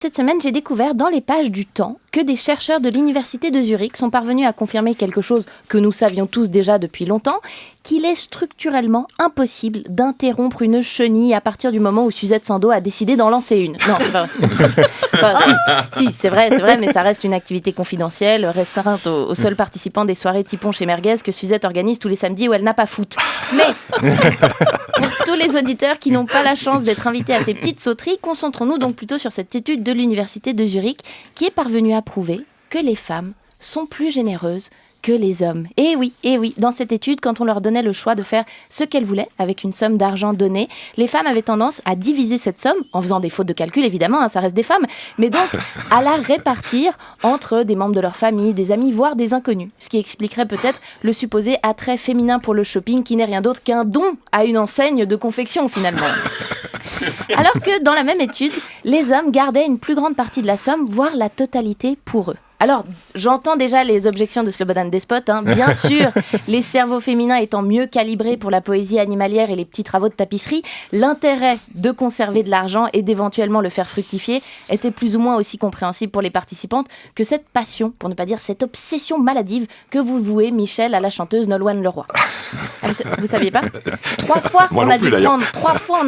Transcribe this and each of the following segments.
Cette semaine, j'ai découvert dans les pages du Temps que des chercheurs de l'université de Zurich sont parvenus à confirmer quelque chose que nous savions tous déjà depuis longtemps, qu'il est structurellement impossible d'interrompre une chenille à partir du moment où Suzette Sandeau a décidé d'en lancer une. Non, c'est pas vrai. Si, c'est vrai, mais ça reste une activité confidentielle, restreinte aux seuls participants des soirées Tipon chez Merguez que Suzette organise tous les samedis où elle n'a pas foot. Mais pour tous les auditeurs qui n'ont pas la chance d'être invités à ces petites sauteries, concentrons-nous donc plutôt sur cette étude de l'université de Zurich qui est parvenue à prouver que les femmes sont plus généreuses que les hommes. Et oui, dans cette étude, quand on leur donnait le choix de faire ce qu'elles voulaient avec une somme d'argent donnée, les femmes avaient tendance à diviser cette somme, en faisant des fautes de calcul évidemment, ça reste des femmes, mais donc à la répartir entre des membres de leur famille, des amis, voire des inconnus. Ce qui expliquerait peut-être le supposé attrait féminin pour le shopping qui n'est rien d'autre qu'un don à une enseigne de confection finalement. Alors que dans la même étude, les hommes gardaient une plus grande partie de la somme, voire la totalité pour eux. Alors, j'entends déjà les objections de Slobodan Despot, bien sûr, les cerveaux féminins étant mieux calibrés pour la poésie animalière et les petits travaux de tapisserie, l'intérêt de conserver de l'argent et d'éventuellement le faire fructifier était plus ou moins aussi compréhensible pour les participantes que cette passion, pour ne pas dire cette obsession maladive que vous vouez, Michel, à la chanteuse Nolwenn Leroy. Vous saviez pas ? Trois fois, on a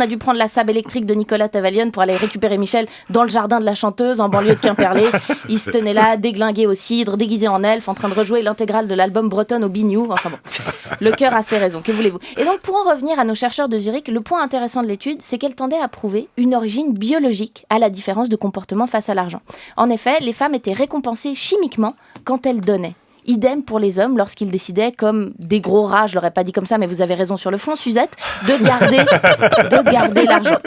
dû prendre la sable électrique de Nicolas Tavalion pour aller récupérer Michel dans le jardin de la chanteuse en banlieue de Quimperlé. Il se tenait là, déglingué au cidre, déguisé en elfe, en train de rejouer l'intégrale de l'album bretonne au bignou. Enfin bon, le cœur a ses raisons, que voulez-vous ? Et donc, pour en revenir à nos chercheurs de Zurich, le point intéressant de l'étude, c'est qu'elle tendait à prouver une origine biologique à la différence de comportement face à l'argent. En effet, les femmes étaient récompensées chimiquement quand elles donnaient. Idem pour les hommes lorsqu'ils décidaient, comme des gros rats, je l'aurais pas dit comme ça, mais vous avez raison sur le fond, Suzette, de garder l'argent.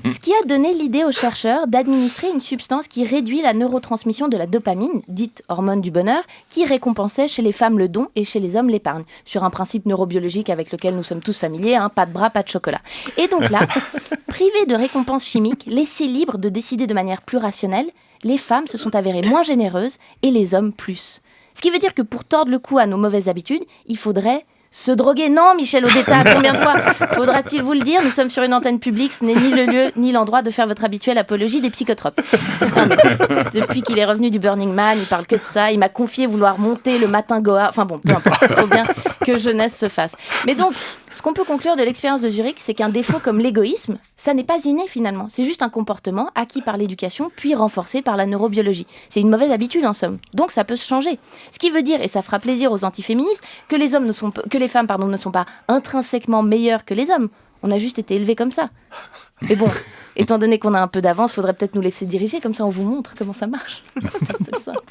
Ce qui a donné l'idée aux chercheurs d'administrer une substance qui réduit la neurotransmission de la dopamine, dite hormone du bonheur, qui récompensait chez les femmes le don et chez les hommes l'épargne, sur un principe neurobiologique avec lequel nous sommes tous familiers, pas de bras, pas de chocolat. Et donc là, privées de récompenses chimiques, laissées libres de décider de manière plus rationnelle, les femmes se sont avérées moins généreuses et les hommes plus. Ce qui veut dire que pour tordre le cou à nos mauvaises habitudes, il faudrait se droguer. Non, Michel Odetta, combien de fois faudra-t-il vous le dire ? Nous sommes sur une antenne publique, ce n'est ni le lieu ni l'endroit de faire votre habituelle apologie des psychotropes. Non, mais depuis qu'il est revenu du Burning Man, il parle que de ça. Il m'a confié vouloir monter le matin Goa. Enfin bon, peu importe, il faut bien que jeunesse se fasse. Mais donc, ce qu'on peut conclure de l'expérience de Zurich, c'est qu'un défaut comme l'égoïsme, ça n'est pas inné finalement. C'est juste un comportement acquis par l'éducation, puis renforcé par la neurobiologie. C'est une mauvaise habitude en somme. Donc ça peut se changer. Ce qui veut dire, et ça fera plaisir aux antiféministes, que les femmes ne sont pas intrinsèquement meilleures que les hommes. On a juste été élevés comme ça. Mais bon, étant donné qu'on a un peu d'avance, faudrait peut-être nous laisser diriger, comme ça on vous montre comment ça marche. C'est simple.